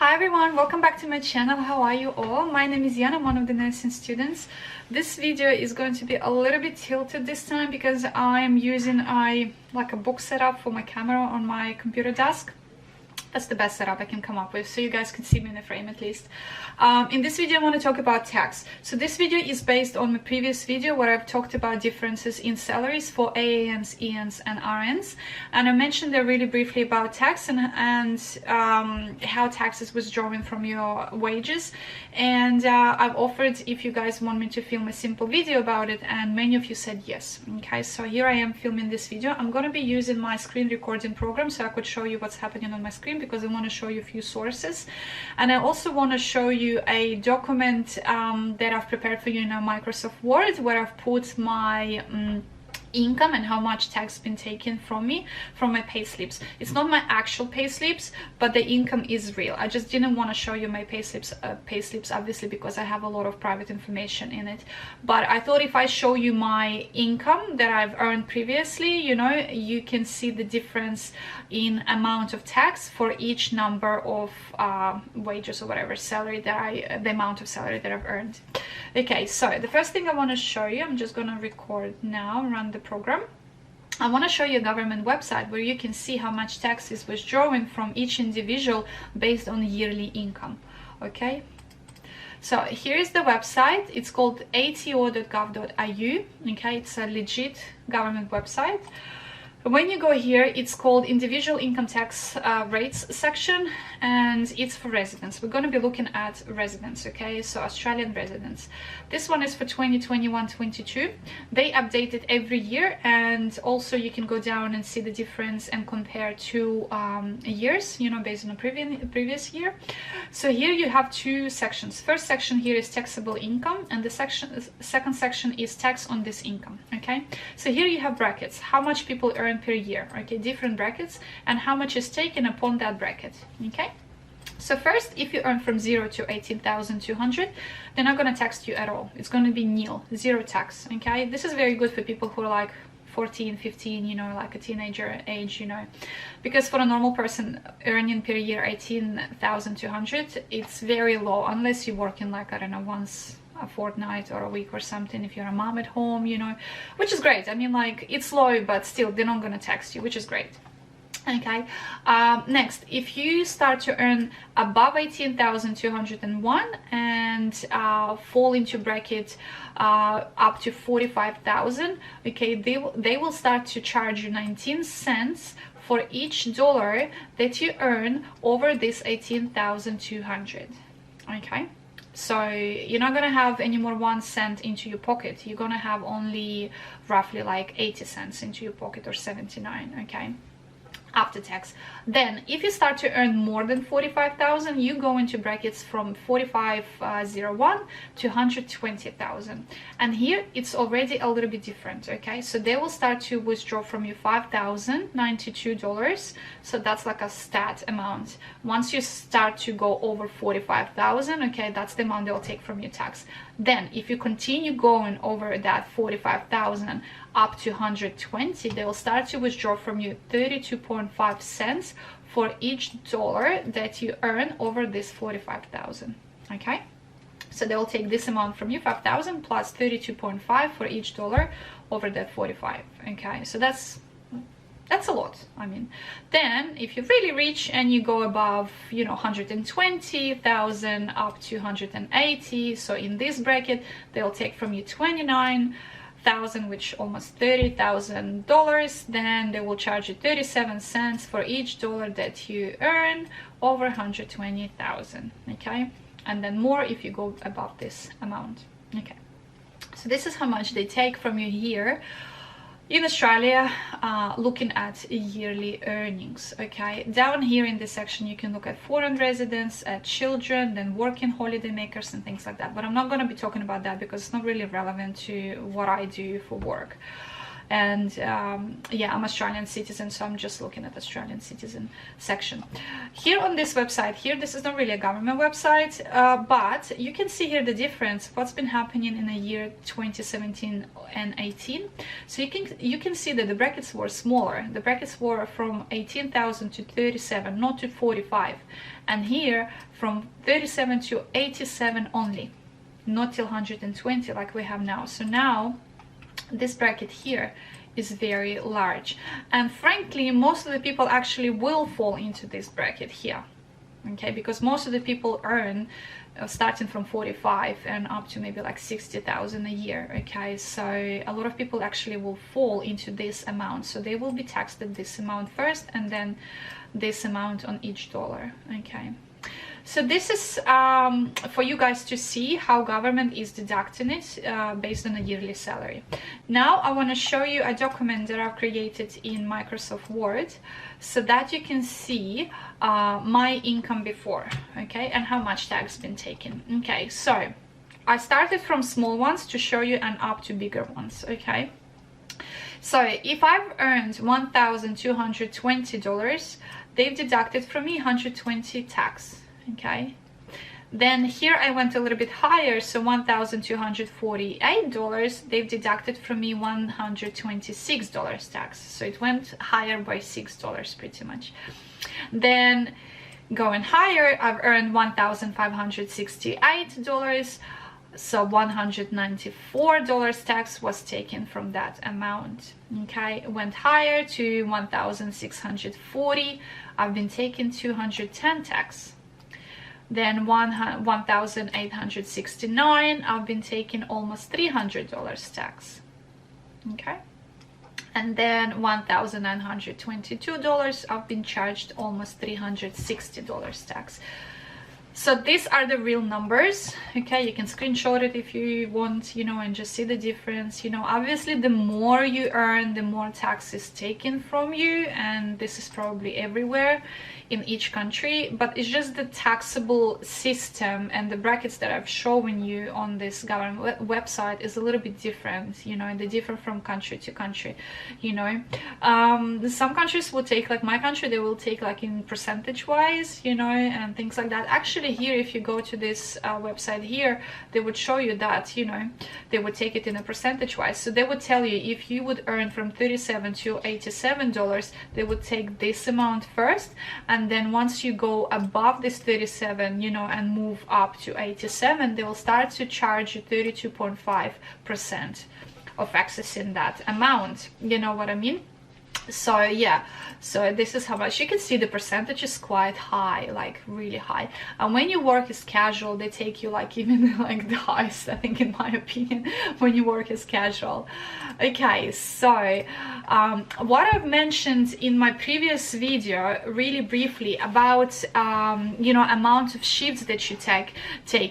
Hi everyone, welcome back to my channel. How are you all? My name is Yana, I'm one of the nursing students. This video is going to be a little bit tilted this time because I'm using like a book setup for my camera on my computer desk. That's the best setup I can come up with, so you guys can see me in the frame at least. In this video I want to talk about tax. So this video is based on my previous video where I've talked about differences in salaries for AANs, ENs and RNs, and I mentioned there really briefly about tax and how tax is withdrawn from your wages. And I've offered if you guys want me to film a simple video about it, and many of you said yes. Okay, so here I am filming this video. I'm going to be using my screen recording program so I could show you what's happening on my screen, because I want to show you a few sources, and I also want to show you a document that I've prepared for you in Microsoft Word, where I've put my income and how much tax has been taken from me from my pay slips. It's not my actual pay slips, but the income is real. I just didn't want to show you my pay slips obviously, because I have a lot of private information in it. But I thought if I show you my income that I've earned previously, you know, you can see the difference in amount of tax for each number of wages or whatever salary that the amount of salary that I've earned. Okay, so the first thing I want to show you, I'm just going to record now, run the program. I want to show you a government website where you can see how much tax is withdrawn from each individual based on yearly income. Okay, so here is the website. It's called ato.gov.au. okay, it's a legit government website. When you go here, it's called individual income tax rates section, and it's for residents. We're going to be looking at residents, okay, so Australian residents. This one is for 2021-22. They update it every year, and also you can go down and see the difference and compare two years, you know, based on the previous year. So here you have two sections. First section here is taxable income, and the second section is tax on this income. Okay, so here you have brackets, how much people earn per year, okay, different brackets, and how much is taken upon that bracket. Okay, so first, if you earn from 0 to 18,200, they're not going to tax you at all. It's going to be nil, zero tax. Okay, this is very good for people who are like 14, 15, you know, like a teenager age, you know, because for a normal person earning per year 18,200, it's very low unless you work in, like, I don't know, once a fortnight or a week or something, if you're a mom at home, you know, which is great. I mean, like, it's low, but still they're not going to tax you, which is great. Okay, next, if you start to earn above 18,201 and fall into bracket up to 45,000, okay, they will start to charge you 19 cents for each dollar that you earn over this 18,200. okay, so you're not gonna have any more 1 cent into your pocket. You're gonna have only roughly like 80 cents into your pocket, or 79. okay, after tax. Then if you start to earn more than 45,000, you go into brackets from 45,01 to 120,000, and here it's already a little bit different. Okay, so they will start to withdraw from you $5,092, so that's like a stat amount. Once you start to go over 45,000, okay, that's the amount they'll take from your tax. Then if you continue going over that 45,000 up to 120, they will start to withdraw from you 32.5 cents for each dollar that you earn over this 45,000. okay, so they will take this amount from you, 5,000 plus 32.5 for each dollar over that 45. okay, so that's a lot. I mean, then if you're really rich and you go above, you know, 120,000 up to 180, so in this bracket they'll take from you 29,000, which almost $30,000. Then they will charge you 37 cents for each dollar that you earn over 120,000. okay, and then more if you go above this amount. okay, so this is how much they take from you here in Australia, looking at yearly earnings. okay, down here in this section you can look at foreign residents, at children, then working holiday makers and things like that, but I'm not going to be talking about that because it's not really relevant to what I do for work. and yeah, I'm Australian citizen, so I'm just looking at Australian citizen section here on this website. Here, this is not really a government website, but you can see here the difference, what's been happening in the year 2017 and 18. So you can see that the brackets were smaller. The brackets were from 18,000 to 37, not to 45, and here from 37 to 87 only, not till 120 like we have now. So now this bracket here is very large, and frankly most of the people actually will fall into this bracket here, okay, because most of the people earn starting from 45 and up to maybe like 60,000 a year, okay. So a lot of people actually will fall into this amount, so they will be taxed at this amount first and then this amount on each dollar, okay. So this is for you guys to see how government is deducting it based on a yearly salary. Now I want to show you a document that I've created in Microsoft Word so that you can see my income before, okay, and how much tax been taken. Okay, so I started from small ones to show you and up to bigger ones, okay. So if I've earned $1,220, they've deducted from me 120 tax, okay. Then here I went a little bit higher, so $1,248, they've deducted from me $126 tax, so it went higher by $6 pretty much. Then going higher, I've earned $1,568, so $194 tax was taken from that amount, okay. Went higher to 1,640, I've been taken 210 tax. Then 1,869, I've been taking almost $300 tax, okay. And then $1,922, I've been charged almost $360 tax. So these are the real numbers, okay. You can screenshot it if you want, you know, and just see the difference. You know, obviously the more you earn, the more tax is taken from you, and this is probably everywhere in each country, but it's just the taxable system and the brackets that I've shown you on this government website is a little bit different, you know, and they differ from country to country, you know. Some countries will take, like my country, they will take like in percentage wise, you know, and things like that. Actually here, if you go to this website here, they would show you that, you know, they would take it in a percentage wise. So they would tell you if you would earn from $37 to $87, they would take this amount first, and then once you go above this 37, you know, and move up to 87, they will start to charge you 32.5% of accessing that amount, you know what I mean. So yeah, so this is how much. You can see the percentage is quite high, like really high. And when you work as casual, they take you like even like the highest, I think, in my opinion, when you work as casual. Okay, so what I've mentioned in my previous video really briefly about you know, amount of shifts that you take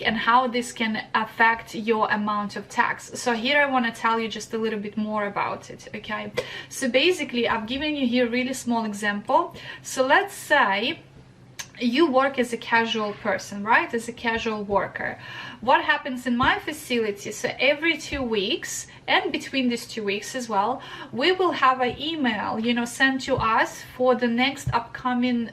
and how this can affect your amount of tax. So here I want to tell you just a little bit more about it, okay. So basically I've given you here a really small example. So let's say you work as a casual person, right, as a casual worker. What happens in my facility, so every 2 weeks, and between these 2 weeks as well, we will have an email, you know, sent to us for the next upcoming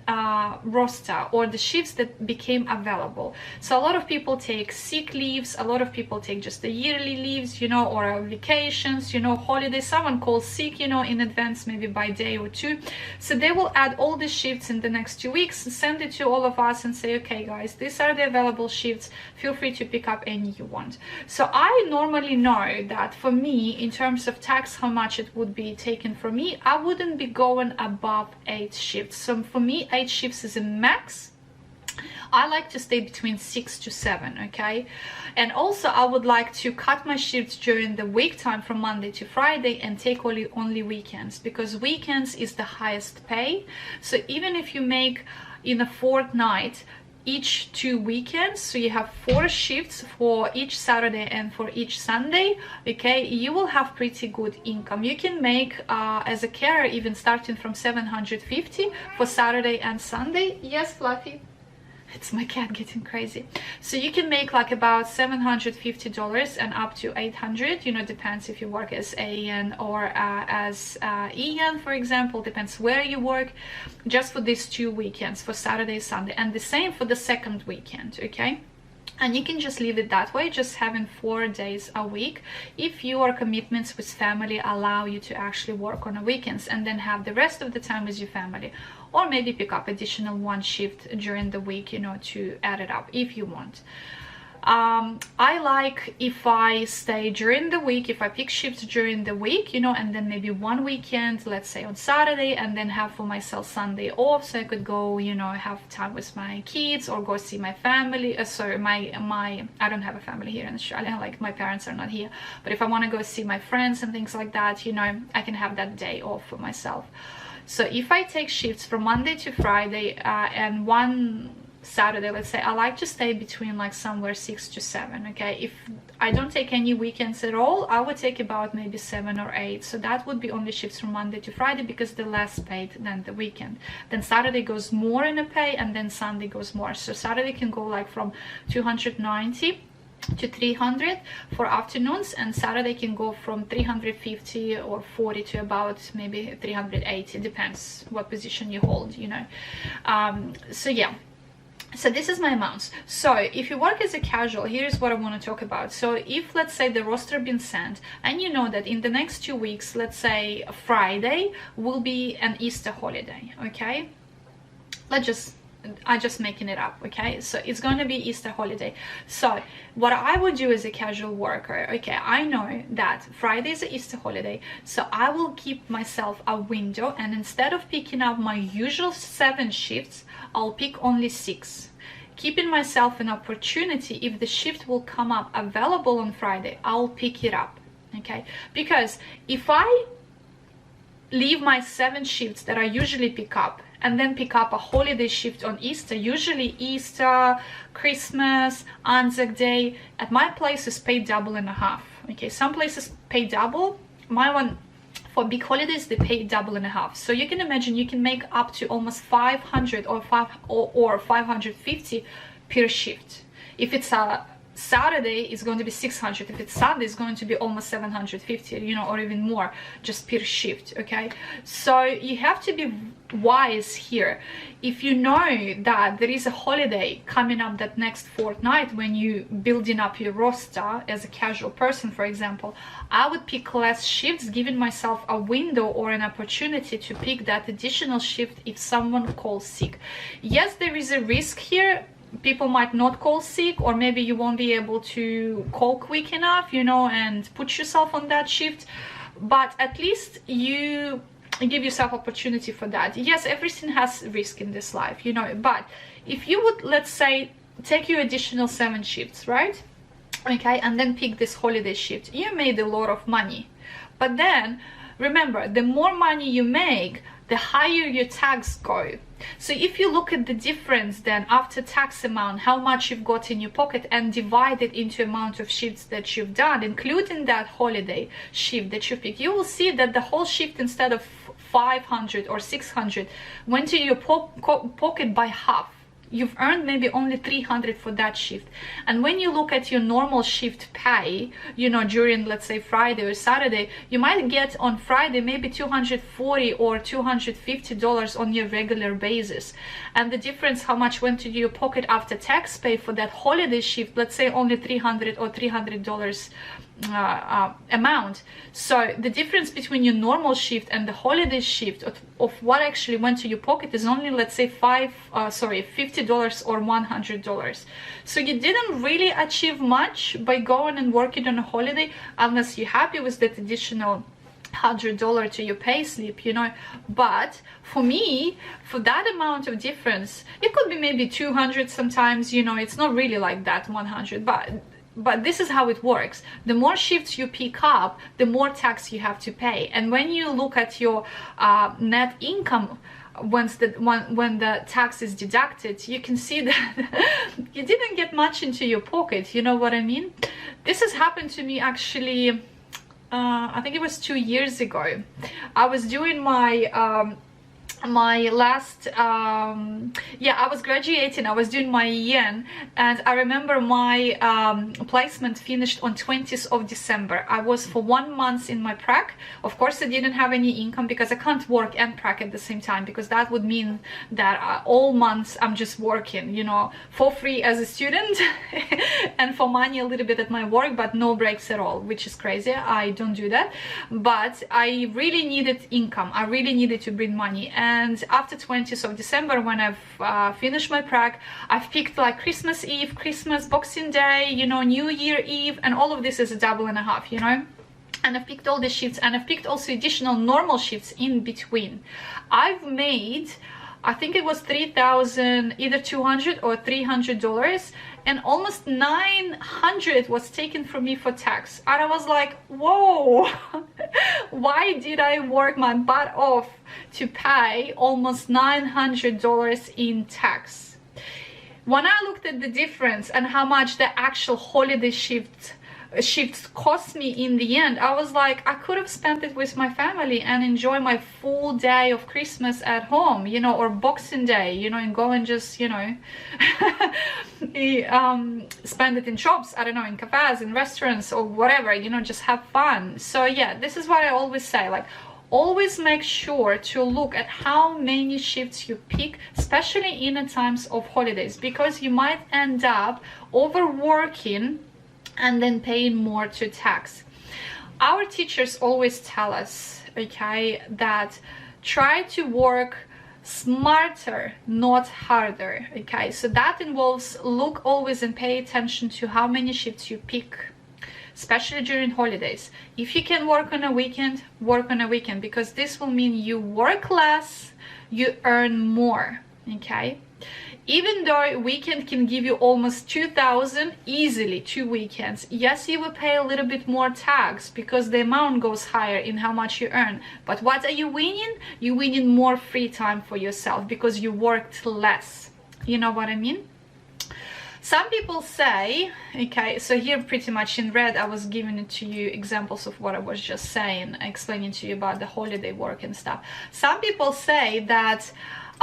roster or the shifts that became available. So a lot of people take sick leaves, a lot of people take just the yearly leaves, you know, or vacations, you know, holidays. Someone calls sick, you know, in advance, maybe by day or two. So they will add all the shifts in the next 2 weeks, send it to all of us and say, okay guys, these are the available shifts, feel free to pick up any you want. So I normally know that for me, in terms of tax, how much it would be taken from me, I wouldn't be going above 8 shifts. So for me, 8 shifts is a max. I like to stay between 6 to 7, okay. And also I would like to cut my shifts during the week time from Monday to Friday and take only weekends, because weekends is the highest pay. So even if you make in a fortnight each 2 weekends, so you have 4 shifts for each Saturday and for each Sunday, okay, you will have pretty good income. You can make as a carer even starting from $750 for Saturday and Sunday. Yes, Fluffy. It's my cat getting crazy. So you can make like about $750 and up to 800, you know, depends if you work as AN or as EN, for example, depends where you work, just for these 2 weekends, for Saturday, Sunday, and the same for the second weekend, okay? And you can just leave it that way, just having 4 days a week, if your commitments with family allow you to actually work on the weekends, and then have the rest of the time with your family, or maybe pick up additional 1 shift during the week, you know, to add it up if you want. I like if I stay during the week, if I pick shifts during the week, you know, and then maybe 1 weekend, let's say on Saturday, and then have for myself Sunday off, so I could go, you know, have time with my kids or go see my family. Sorry, I don't have a family here in Australia, like my parents are not here, but if I want to go see my friends and things like that, you know, I can have that day off for myself. So if I take shifts from Monday to Friday and 1 Saturday, let's say, I like to stay between like somewhere 6 to 7, okay? If I don't take any weekends at all, I would take about maybe 7 or 8. So that would be only shifts from Monday to Friday, because they're less paid than the weekend. Then Saturday goes more in a pay, and then Sunday goes more. So Saturday can go like from 290 to 300 for afternoons, and Saturday can go from 350 or 40 to about maybe 380, depends what position you hold, you know. So yeah, so this is my amounts. So if you work as a casual, here's what I want to talk about. So if, let's say, the roster been sent, and you know that in the next 2 weeks, let's say Friday will be an Easter holiday, okay? I'm just making it up, okay? So it's going to be Easter holiday. So what I would do as a casual worker, okay, I know that Friday is an Easter holiday, so I will keep myself a window, and instead of picking up my usual 7 shifts, I'll pick only 6. Keeping myself an opportunity, if the shift will come up available on Friday, I'll pick it up, okay? Because if I leave my 7 shifts that I usually pick up, and then pick up a holiday shift on Easter, usually Easter, Christmas, Anzac Day, at my place is paid double and a half, okay? Some places pay double, my one, for big holidays, they pay double and a half. So you can imagine you can make up to almost 500 or 550 per shift. If it's a Saturday, it's going to be 600. If it's Sunday, it's going to be almost 750, you know, or even more, just per shift, okay? So you have to be wise here. If you know that there is a holiday coming up that next fortnight, when you building up your roster as a casual person, for example, I would pick less shifts, giving myself a window or an opportunity to pick that additional shift if someone calls sick. Yes, there is a risk here. People might not call sick, or maybe you won't be able to call quick enough, you know, and put yourself on that shift, but at least you give yourself opportunity for that. Yes, everything has risk in this life, you know, but if you would, let's say, take your additional 7 shifts, right, okay, and then pick this holiday shift, you made a lot of money. But then remember, the more money you make, the higher your tax go. So if you look at the difference then after tax amount, how much you've got in your pocket, and divide it into amount of shifts that you've done, including that holiday shift that you pick, you will see that the whole shift, instead of 500 or 600, went to your pocket by half. You've earned maybe only 300 for that shift. And when you look at your normal shift pay, you know, during, let's say, Friday or Saturday, you might get on Friday maybe $240 or $250 on your regular basis. And the difference, how much went to your pocket after tax pay for that holiday shift, let's say only $300 or $300 amount. So the difference between your normal shift and the holiday shift of what actually went to your pocket is only, let's say, $50 or $100. So you didn't really achieve much by going and working on a holiday, unless you're happy with that additional $100 to your pay slip, you know. But for me, for that amount of difference, it could be maybe 200 sometimes, you know, it's not really like that 100, but this is how it works. The more shifts you pick up, the more tax you have to pay. And when you look at your net income, when the tax is deducted, you can see that you didn't get much into your pocket, you know what I mean? This has happened to me actually, I think it was 2 years ago. I was doing my my last yeah, I was graduating, I was doing my yen, and I remember my placement finished on 20th of December. I was for 1 month in my prac. Of course I didn't have any income because I can't work and prac at the same time, because that would mean that all months I'm just working, you know, for free as a student and for money a little bit at my work, but no breaks at all, which is crazy. I don't do that. But I really needed income, I really needed to bring money. And after 20th of December, when I've finished my prac, I've picked like Christmas Eve, Christmas, Boxing Day, you know, New Year Eve, and all of this is a double and a half, you know. And I've picked all the shifts, and I've picked also additional normal shifts in between. I've made, I think it was 3,000, either 200 or $300, and almost 900 was taken from me for tax. And I was like, whoa, why did I work my butt off to pay almost $900 in tax? When I looked at the difference and how much the actual holiday shifts cost me in the end, I was like, I could have spent it with my family and enjoy my full day of Christmas at home, you know, or Boxing Day, you know, and go and just, you know, spend it in shops, I don't know, in cafes, in restaurants, or whatever, you know, just have fun. So yeah, this is what I always say, like, always make sure to look at how many shifts you pick, especially in the times of holidays, because you might end up overworking and then paying more to tax. Our teachers always tell us, okay, that try to work smarter, not harder, okay? So that involves look always and pay attention to how many shifts you pick, especially during holidays. If you can work on a weekend, work on a weekend, because this will mean you work less, you earn more, okay? Even though a weekend can give you almost 2,000 easily, 2 weekends, yes, you will pay a little bit more tax because the amount goes higher in how much you earn. But what are you winning? You're winning more free time for yourself because you worked less. You know what I mean? Some people say, okay, so here pretty much in red, I was giving it to you examples of what I was just saying, explaining to you about the holiday work and stuff. Some people say that,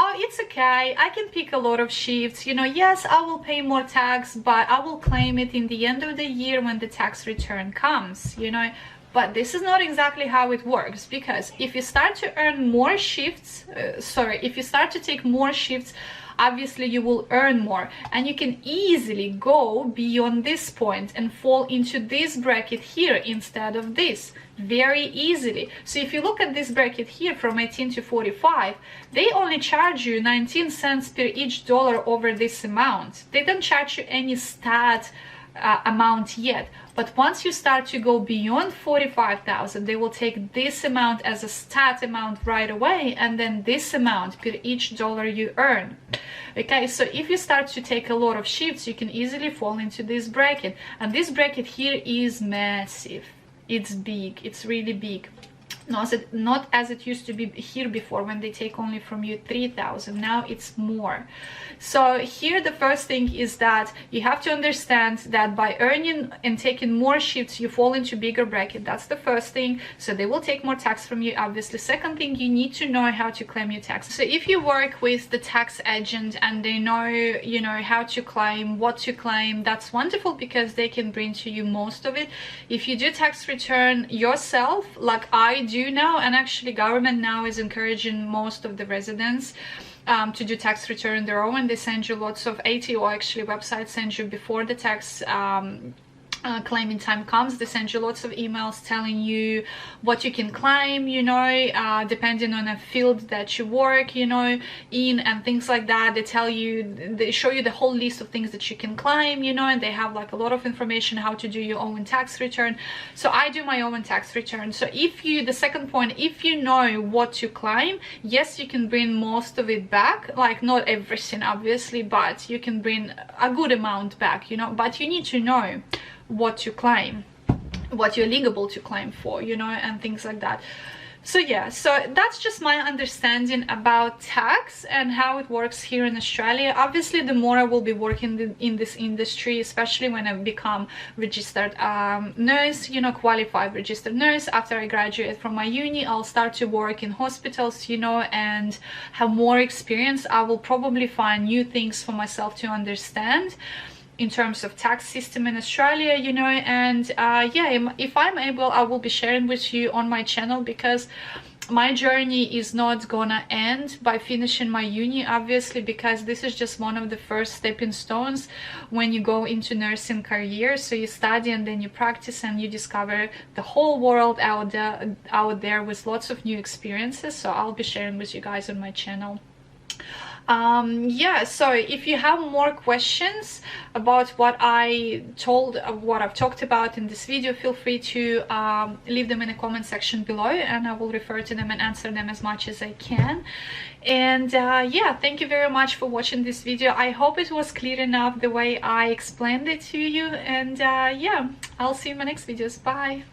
oh, it's okay, I can pick a lot of shifts, you know, yes, I will pay more tax, but I will claim it in the end of the year when the tax return comes, you know. But this is not exactly how it works, because if you start to earn more shifts, if you start to take more shifts, obviously you will earn more, and you can easily go beyond this point and fall into this bracket here instead of this, very easily. So if you look at this bracket here from 18 to 45, they only charge you 19 cents per each dollar over this amount. They don't charge you any stat amount yet. But once you start to go beyond 45,000, they will take this amount as a stat amount right away, and then this amount per each dollar you earn. Okay, so if you start to take a lot of shifts, you can easily fall into this bracket. And this bracket here is massive. It's big, it's really big. Not as it used to be here before, when they take only from you 3,000. Now it's more. So here the first thing is that you have to understand that by earning and taking more shifts, you fall into bigger bracket. That's the first thing. So they will take more tax from you, obviously. Second thing, you need to know how to claim your tax. So if you work with the tax agent and they know, you know, how to claim, what to claim, that's wonderful, because they can bring to you most of it. If you do tax return yourself, like I do now, and actually government now is encouraging most of the residents to do tax return their own. They send you lots of ATO, actually website sends you before the tax claiming time comes. They send you lots of emails telling you what you can claim, you know, depending on a field that you work, you know, in, and things like that. They tell you, they show you the whole list of things that you can claim, you know, and they have like a lot of information how to do your own tax return. So I do my own tax return. So if you, the second point, if you know what to claim, yes, you can bring most of it back, like not everything obviously, but you can bring a good amount back, you know. But you need to know what to claim, what you're eligible to claim for, you know, and things like that. So yeah, so that's just my understanding about tax and how it works here in Australia. Obviously, the more I will be working in this industry, especially when I become registered nurse, you know, qualified registered nurse, after I graduate from my uni, I'll start to work in hospitals, you know, and have more experience. I will probably find new things for myself to understand in terms of tax system in Australia, you know, and yeah, if I'm able, I will be sharing with you on my channel, because my journey is not gonna end by finishing my uni, obviously, because this is just one of the first stepping stones when you go into nursing career. So you study and then you practice and you discover the whole world out there with lots of new experiences. So I'll be sharing with you guys on my channel. Yeah, so if you have more questions about what I've talked about in this video, feel free to leave them in the comment section below, and I will refer to them and answer them as much as I can. And yeah, thank you very much for watching this video. I hope it was clear enough the way I explained it to you, and yeah, I'll see you in my next videos. Bye.